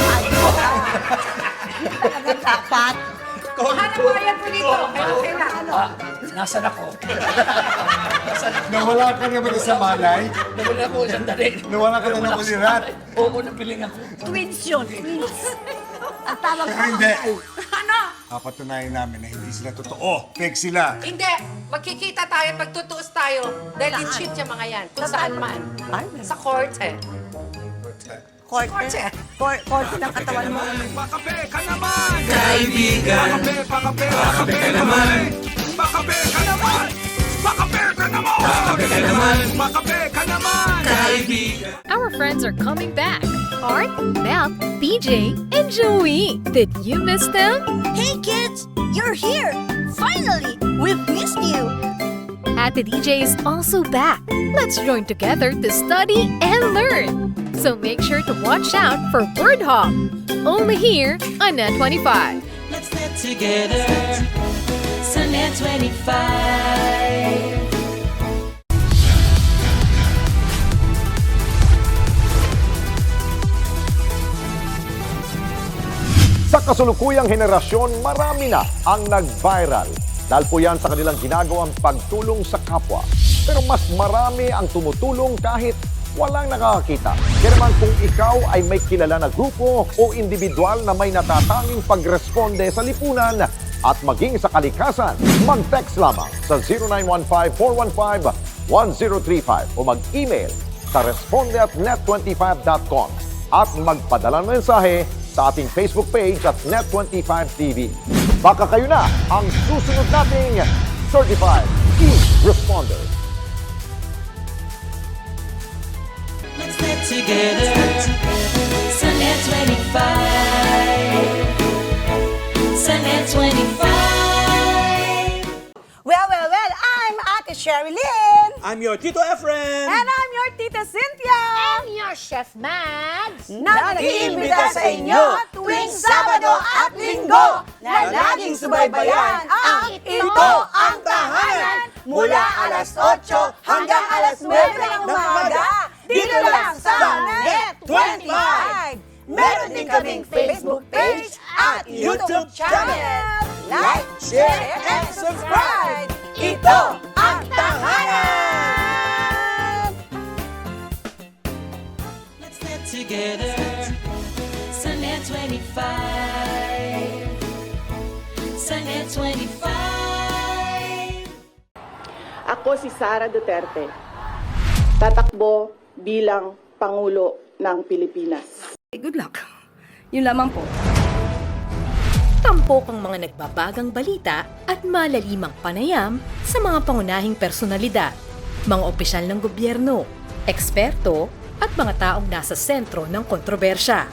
talagang dapat. Hanap mo yan po dito. Kailan? Nasaan ako? Nawala ka naman sa malay. Nawala ako, sandali. Nawala ka na ng ulirat. Oo, napiling ako. Twins yun, twins. Ang tawag Pero ko. hindi. Ano? Papatunayan namin na hindi sila totoo. Fake sila. Hindi. Magkikita tayo at magtutuos tayo. Dahil legit yung mga yan. Kung saan man. Sa korte. Korte. Korte ng katawan mo. Pakape ka naman! Kaibigan! Pakape ka naman! Pakape ka naman! Pakape ka naman! Pakape ka naman! Pakape ka naman! Kaibigan! Our friends are coming back. Art, Mel, BJ, and Joey. Did you miss them? Hey kids! You're here! Finally! We've missed you! Ate DJ is also back. Let's join together to study and learn. So make sure to watch out for Word Hop. Only here on Net 25. Let's get together. Sunday 25. Sa kasulukuyang henerasyon, marami na ang nag-viral. Dahil po yan sa kanilang ginagawang pagtulong sa kapwa. Pero mas marami ang tumutulong kahit walang nakakakita. Kaya naman kung ikaw ay may kilala na grupo o individual na may natatanging pagresponde sa lipunan at maging sa kalikasan, mag-text lamang sa 0915-415-1035 o mag-email sa responde@net25.com at magpadala ng mensahe sa ating Facebook page at Net25TV. Baka kayo na ang susunod nating Certified E-Responder. Let's get together sa Net25. Sa Net25. Well, I'm Ate Sherilyn. I'm your Tito Efren. And I'm your Tita Cynthia. And your Chef Mads. Nag-iimbita sa inyo tuwing Sabado at Linggo na laging subaybayan ang Ito ang Tahanan mula alas 8 hanggang alas 9 ng umaga dito lang sa Net25. Meron din kaming Facebook page at YouTube channel. Like, share, and subscribe. Ito ang Tahanan! Let's get together sa Net25. Sa Net25. Ako si Sara Duterte. Tatakbo bilang Pangulo ng Pilipinas. Good luck. Yun lamang po. Tampok ang mga nagbabagang balita at malalimang panayam sa mga pangunahing personalidad, mga opisyal ng gobyerno, eksperto at mga taong nasa sentro ng kontrobersya.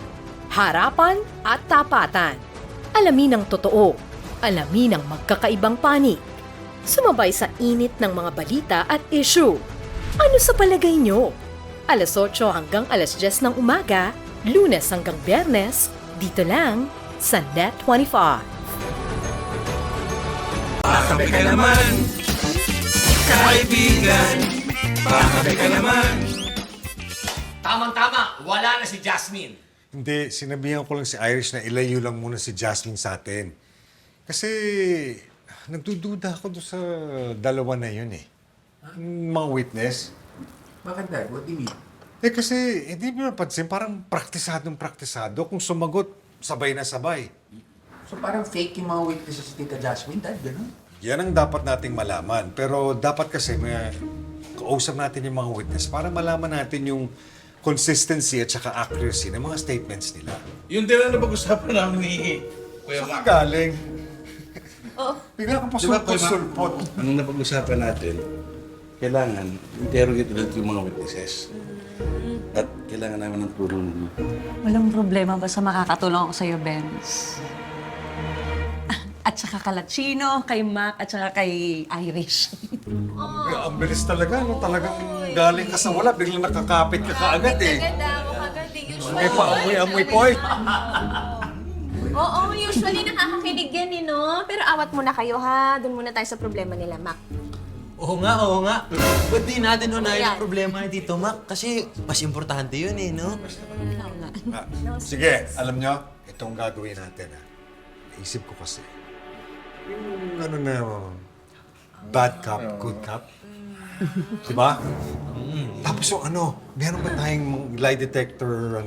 Harapan at tapatan. Alamin ang totoo. Alamin ang magkakaibang panig. Sumabay sa init ng mga balita at issue. Ano sa palagay nyo? Alas 8 hanggang alas 10 ng umaga, Lunes hanggang Biyernes, dito lang sa Net25. Pakape ka naman, kaibigan. Pakape ka naman. Tamang-tama, wala na si Jasmine. Hindi, sinabihan ko lang si Irish na ilayo lang muna si Jasmine sa atin. Kasi nagdududa ako doon sa dalawa na yun eh. Mga witness. Bakit, Dad? What do you mean? Kasi hindi mo napansin, parang praktisado. Kung sumagot, sabay na sabay. So parang fake yung mga witnesses si Tita Jasmine, Dad? Ganun? Yan ang dapat nating malaman. Pero dapat kasi may kausap natin yung mga witness para malaman natin yung consistency at saka accuracy ng mga statements nila. Yun din ang napag-usapan namin ni Kuya Saan Mac. ka galing? Bigla kang Di ba, Kuya Mac, pasulpot-sulpot. Anong napag-usapan natin, kailangan interrogate ulit yung mga witnesses. At kailangan namin ng tulong ninyo. Walang problema basta makakatulong ako sa'yo, Benz. At saka Kalachino, kay Mac, at saka kay Irish. Ang bilis talaga, no? Talagang galing ka sa wala, biglang nakakapit ka kaagad eh. May paamoy-amoy po eh. Oo, usually nakakakilig yan eh, no? Pero awat muna kayo, ha? Doon muna tayo sa problema nila, Mac. Oo nga. Ba't di natin unahin ang problema ni Tito Mac? Kasi mas importante yun eh, no? Sige, alam nyo, itong gagawin natin ha. Naisip ko kasi, yung ano na, bad cop, good cop. Diba? Tapos yung ano, meron ba tayong lie detector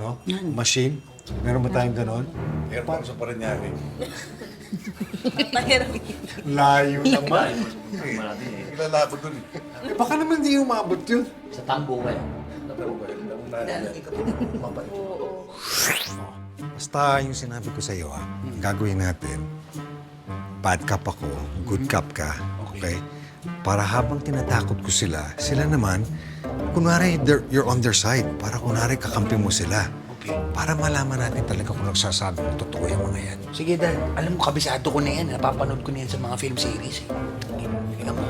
machine? Meron ba tayong ganon? Meron pa sa Parañaque. Layo naman. Ilalabot dun. Baka naman di umabot yun. Sa tambo kayo. Basta yung sinabi ko sa'yo ha, gagawin natin. Bad cop ako, good cop ka, okay? Para habang tinatakot ko sila, sila naman, kunwari you're on their side. Para kunwari kakampi mo sila. Para malaman natin talaga kung nagsasabi ng totoo yung mga yan. Sige, Dad. Alam mo, kabisado ko na yan. Napapanood ko na yan sa mga film series. Tingnan mo.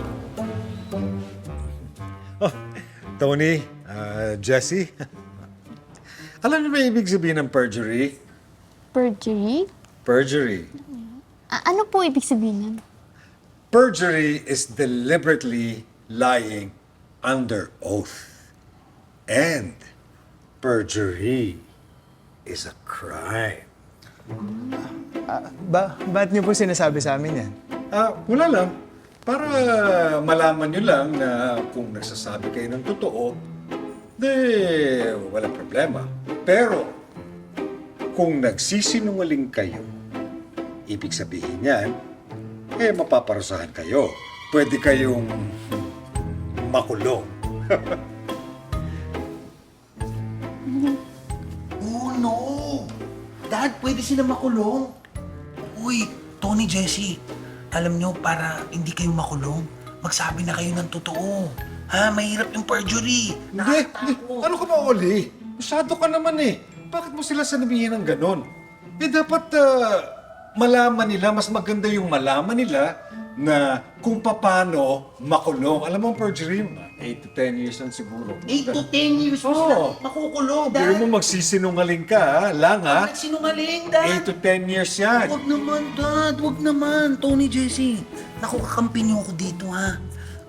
Tony, Jesse, alam niyo ba ibig sabihin ng perjury? Perjury? Perjury. Ano po ibig sabihin nun? Perjury is deliberately lying under oath. And perjury is a crime. Ba't niyo po sinasabi sa amin yan? Wala lang. Para malaman nyo lang na kung nagsasabi kayo ng totoo, walang problema. Pero, kung nagsisinungaling kayo, ibig sabihin yan, mapaparusahan kayo. Pwede kayong makulong. Oh, no! Dad, pwede sila makulong. Uy, Tony, Jessie, alam nyo, para hindi kayo makulong, magsabi na kayo ng totoo. Ha? Mahirap yung perjury. Hindi. Ano ka ba, Oli? Masyado ka naman eh. Bakit mo sila sanabihin ng ganon? Dapat malaman nila, mas maganda yung malaman nila na kung paano makulong. Alam mo ang perjury, 8 to 10 years lang siguro. 8 to 10 years mo sila makukulong, Dad. Pero mo magsisinungaling ka, lang ha? Nagsinungaling, Dad. 8 to 10 years yan. Huwag naman, Dad. Huwag naman. Tony, Jessie. Naku, kakampi niyo ako dito, ha?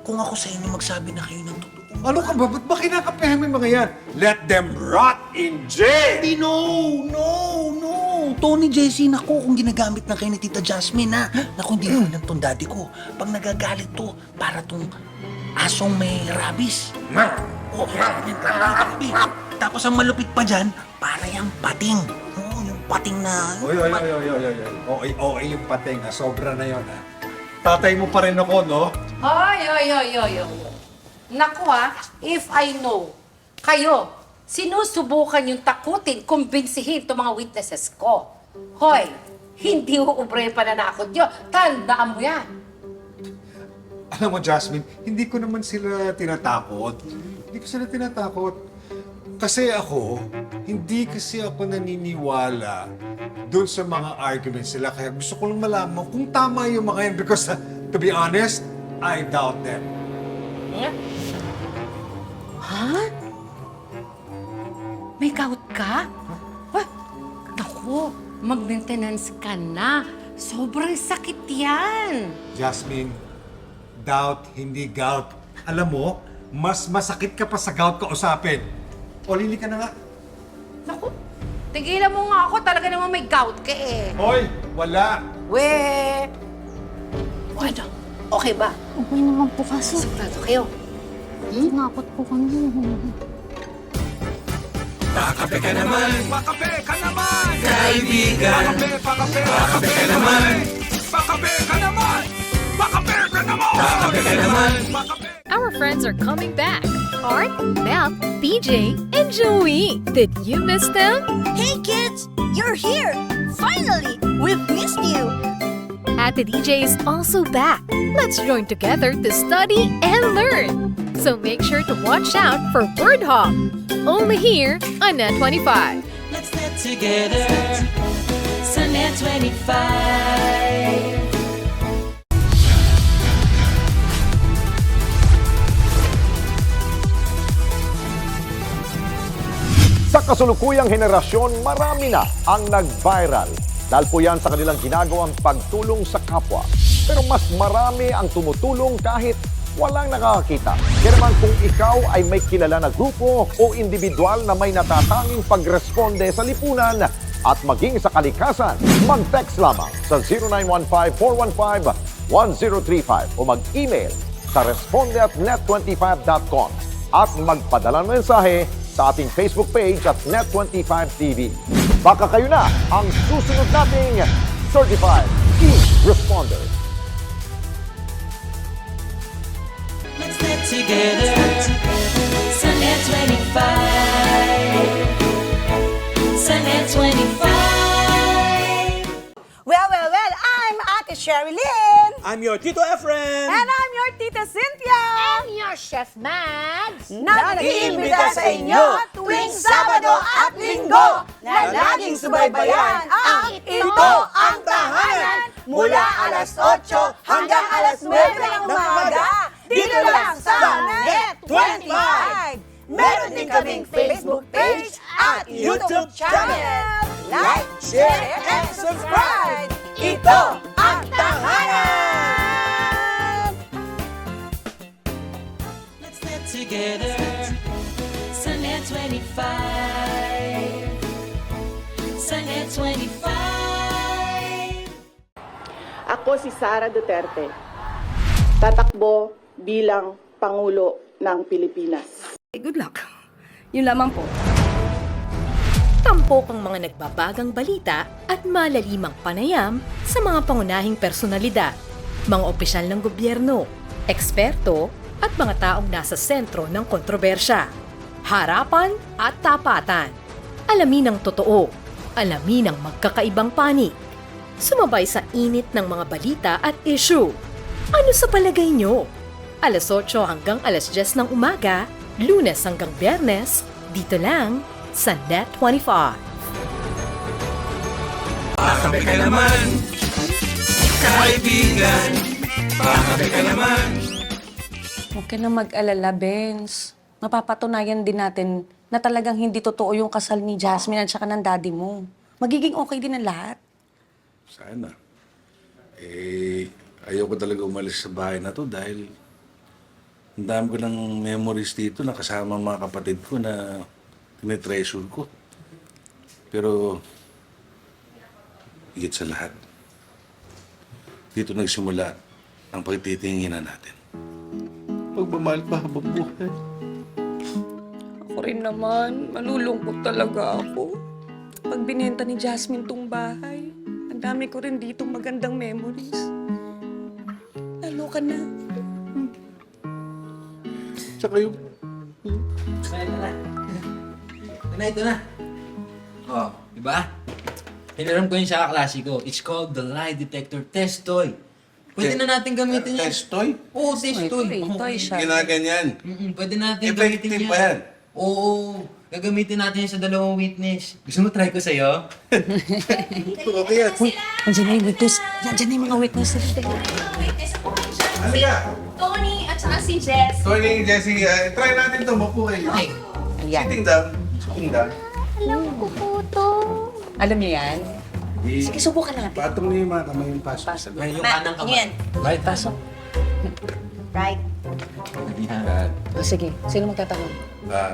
Kung ako sa inyo, magsabi na kayo ng totoo. Ano ka ba? Ba't ba kinakapihan mo yung mga yan? Let them rot in jail! Hindi, no! Tony, Jessie, naku, kung ginagamit na kayo ni Tita Jasmine, ha? Naku, hindi ko alam tong daddy ko. Pag nagagalit to, para tong asong may rabies. Tapos ang malupit pa dyan, para yung pating. Yung pating na... Okay yung pating ha. Sobra na yun ha. Tatay mo pa rin ako, no? Hoy. Naku if I know, kayo, sinusubukan yung takutin, kumbinsihin itong mga witnesses ko. Hoy, hindi uubre pa na nakot nyo. Tandaan mo yan. Alam mo, Jasmine, hindi ko naman sila tinatakot. Hindi ko sila tinatakot. Hindi kasi ako naniniwala doon sa mga arguments nila. Kaya gusto ko lang malaman kung tama yung mga yan. Because, to be honest, I doubt them. Ha? May gout ka? Naku, mag-maintenance ka na. Sobrang sakit yan. Jasmine, doubt, hindi gout. Alam mo, mas masakit ka pa sa gout kausapin. O, lili ka na nga. Naku, tigilan mo nga ako. Talaga naman may gout ka eh. Hoy, wala. Ano? Okay ba? Okay naman po kaso. Sigurado kayo? Nakakot po kami. Pakape ka naman! Pakape ka naman! Kaibigan! Pakape ka naman! Pakape ka naman! Pakape ka naman! Pakape ka naman! Our friends are coming back. Art, Mel, BJ, and Joey. Did you miss them? Hey kids! You're here! Finally! We've missed you! Ate DJ is also back. Let's join together to study and learn. So make sure to watch out for Word Hop. Only here on Net 25. Let's get together. Sa Net 25. Sa kasulukuyang henerasyon, marami na ang nag-viral. Dahil po yan sa kanilang ginagawang pagtulong sa kapwa. Pero mas marami ang tumutulong kahit walang nakakakita. Kaya naman kung ikaw ay may kilala na grupo o individual na may natatanging pagresponde sa lipunan at maging sa kalikasan, mag-text lamang sa 0915-415-1035 o mag-email sa responde@net25.com at magpadala ng mensahe sa ating Facebook page at Net25TV. Baka kayo na ang susunod nating Certified Key Responder. Let's get together. Sa Net 25. Sa Net 25. Well, I'm Ate Sherilyn. I'm your Tito Efren. And I'm your Tita Cynthia. And your Chef Mads. Nag-iimbita sa inyo tuwing Sabado at Linggo na laging subaybayan ang Ito ang Tahanan mula alas 8 hanggang alas 9 ng umaga dito lang sa Net 25. Meron din kaming Facebook page at YouTube channel. Like, share, and subscribe. Ito ang Tahanan! Let's get together. Sa Net 25. Sa Net 25. Ako si Sara Duterte. Tatakbo bilang Pangulo ng Pilipinas. Good luck. Yun lamang po. Tampok ang mga nagbabagang balita at malalimang panayam sa mga pangunahing personalidad, mga opisyal ng gobyerno, eksperto at mga taong nasa sentro ng kontrobersya. Harapan at tapatan. Alamin ang totoo. Alamin ang magkakaibang panig. Sumabay sa init ng mga balita at issue. Ano sa palagay nyo? Alas 8 hanggang alas 10 ng umaga, Lunes hanggang Biyernes, dito lang sa Net25. Pakape ka naman, kaibigan. Pakape ka naman. Huwag ka na mag-alala, Benz. Mapapatunayan din natin na talagang hindi totoo yung kasal ni Jasmine at saka ng daddy mo. Magiging okay din ang lahat. Sana. Ayoko talaga umalis sa bahay na to dahil ang dami ko ng memories dito na kasama ang mga kapatid ko na tinitreasure ko. Pero, higit sa lahat, dito nagsimula ang pagtitinginan natin. Pagmamahal pa habang buhay. Ako rin naman, malulungkot talaga ako. Pag binenta ni Jasmine tong bahay, ang dami ko rin dito magandang memories. Lalo ka na. Tsaka yung... Ito na. Oh, di ba? Hiniram ko yun sa kaklase ko. It's called the lie detector test toy. Pwede na natin gamitin yan. Test toy? Oo, test toy. Toy siya. Ginaganyan. Pwede natin gamitin Effective yan. pa yan. Oo, gagamitin natin yan sa dalawang witness. Gusto mo try ko sa'yo? Okay yan. Andiyan na yung witness. Andiyan na yung mga witness. Halika! Tony at saka si Jess. Tony, Jessie, try natin to. Mapo kayo. Sitting down. Sitting down. Alam ko po to. Alam niyo yan? Sige, subukan natin. Patong niyo yung mga kamay yung pasok sa loob. Yung kanang kamay. Yan. Right, pasok. Right. Yan. Sige, sino magtatanong?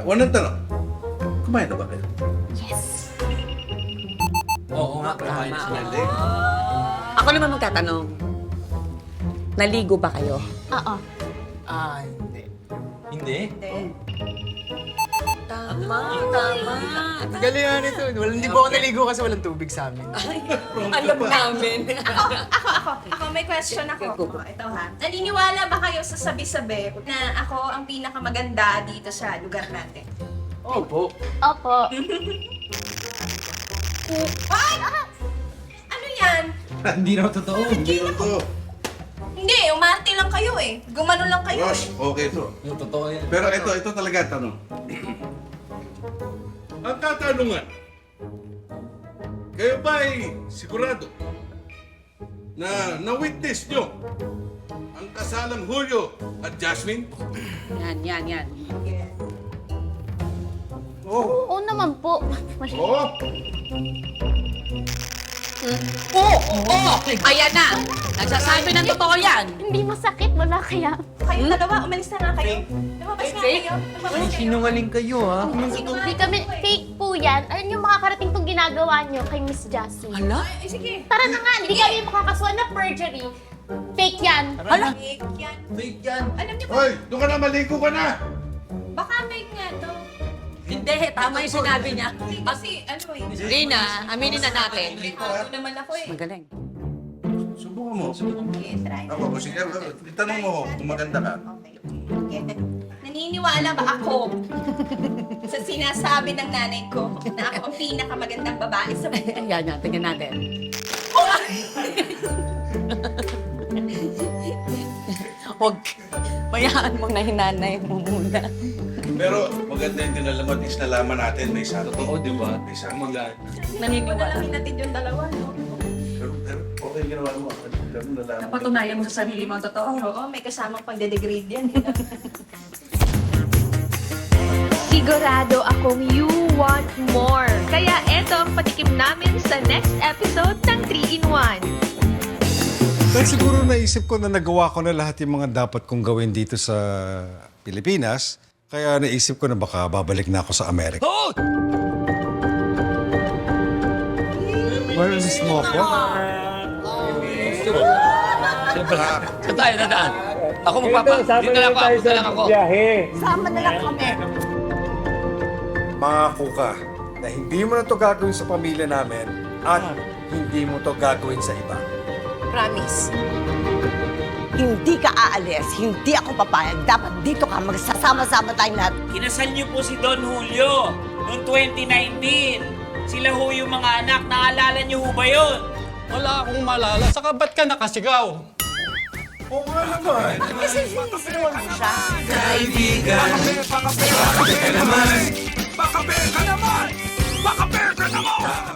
Unang tanong. Kumain na ba kayo? Yes. Oo nga, kumain na sila. Ako naman magtatanong. Naligo ba kayo? Oo. Hindi. Hindi? Tama. Galingan ito. Hindi po ako naligo kasi walang tubig sa amin. Alam namin. Ako, may question ako. Ito ha. Naniniwala ba kayo sa sabi-sabi na ako ang pinakamaganda dito sa lugar natin? Opo. Opo. Ay! Ano yan? Hindi raw totoo. Hindi yun to. Hindi, umarte lang kayo eh. Gumano lang kayo Boss, eh. okay to. Yung totoo yan. Pero ito talaga tanong. Ang katanungan, kayo ba ay sigurado na na-witness nyo ang kasalang Julio at Jasmine? Yan. Oo naman po. Oo. Ayan na! Nagsasabi ng totoo yan! Hindi masakit, wala kaya. Kayong dalawa, umalis na nga kayo. Lumabas nga kayo. Lumabas kayo. Sinungaling kayo, ha? Hindi kami fake po yan. Ano yung makakarating tong ginagawa nyo kay Miss Jasmine? Hala? Ay, sige. Tara na nga, hindi kami makakasuhan na perjury. Fake yan. Hala? Fake yan. Fake yan. Alam niyo ba? Hoy, doon ka na, maligo ka na! Baka fake nga to. Hindi, tama yung sinabi niya. Kasi ano eh. Rina, aminin na natin. Ako naman ako eh. Magaling. Subukan mo. Okay, try. Ako, sige, itanong mo kung maganda ka. Okay. Naniniwala ba ako sa sinasabi ng nanay ko na ako ang pinakamagandang babae sa mundo? Ayan na, tingnan natin. Huwag. Mayaan mong nahinanay mo muna. Pero maganda yung dinalaman, is nalaman natin may something. Totoo, di ba? May something. Naniniwala. Nalamin natin yung dalawa, no? Pero okay ginawa mo. Pero nalaman. Napatunayan mo sa sarili mo ang totoo. Oo, may kasamang pagdedegrade yan. Sigurado akong you want more. Kaya eto ang patikim namin sa next episode ng 3-in-1. Dahil siguro naisip ko na nagawa ko na lahat yung mga dapat kong gawin dito sa Pilipinas, kaya naisip ko na baka babalik na ako sa Amerika. Where is this mo ko? Siyempre. Saan tayo dadaan? Ako dito lang ako, dito lang ako. Sama na lang kami. Mangako ka na hindi mo na to gagawin sa pamilya namin at hindi mo to gagawin sa iba. Promise. Hindi ka aalis, hindi ako papayag. Dapat dito ka, magsasama-sama tayong lahat. Kinasal niyo po si Don Julio noong 2019. Sila ho yung mga anak. Naalala niyo ho ba yun? Wala akong malala. Saka ba't ka nakasigaw? Oo nga naman. Kasi sinisigawan mo siya. Kaibigan, baka pera ka naman. Baka pera ka naman. Baka pera ka naman.